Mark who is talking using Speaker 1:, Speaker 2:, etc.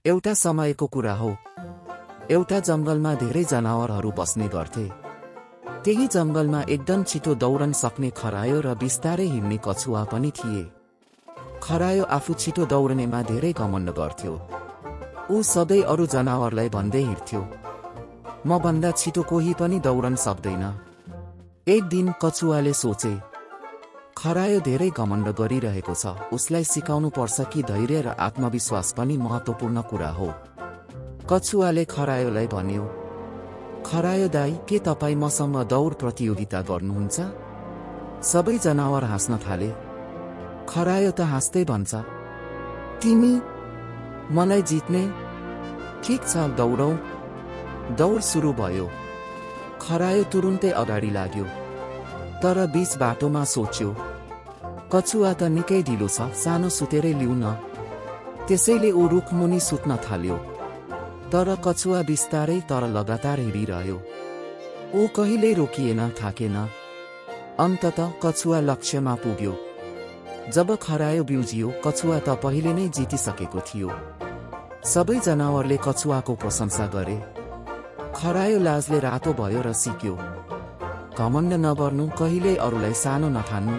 Speaker 1: एउटा समयको कुरा हो। एउटा जंगलमा धेरै जनावरहरू बस्ने गर्थे। त्यही जंगलमा एकदम छिटो दौडन सक्ने खरायो र बिस्तारै हिँड्ने कछुवा पनि थिए। खरायो आफू छिटो दौडनेमा धेरै घमण्ड गर्थ्यो। ऊ सधैँ अरू जनावरलाई भन्दै हिँड्थ्यो, म भन्दा छिटो कोही पनि दौडन सक्दैन। एक दिन कछुवाले सोचे, खरायो धेरै घमण्ड गरिरहेको छ, उसलाई सिकाउनु पर्छ कि धैर्य र आत्मविश्वास पनि महत्त्वपूर्ण कुरा हो। कछुवाले खरायोलाई भन्यो, खरायो दाई, के तपाईँ मसँग दौड प्रतियोगिता गर्नुहुन्छ? सबै जनावर हाँस्न थाले। खरायो त हाँस्दै भन्छ, तिमी मलाई जित्ने? ठिक छ, दौडौँ। दौड सुरु भयो। खरायो तुरुन्तै अगाडि लाग्यो, तर बीच बाटोमा सोच्यो, कछुवा त निकै ढिलो छ, सानो सुतेरै लिउ न। त्यसैले ऊ रुखमुनि सुत्न थाल्यो। तर कछुवा बिस्तारै तर लगातार हिँडिरह्यो। ऊ कहिल्यै रोकिएन, थाकेन। अन्ततः कछुवा लक्ष्यमा पुग्यो। जब खरायो बिउजियो, कछुवा त पहिले नै जितिसकेको थियो। सबै जनावरले कछुवाको प्रशंसा गरे। खरायो लाजले रातो भयो र सिक्यो, घमण्ड नगर्नु, कहिल्यै अरूलाई सानो नठान्नु।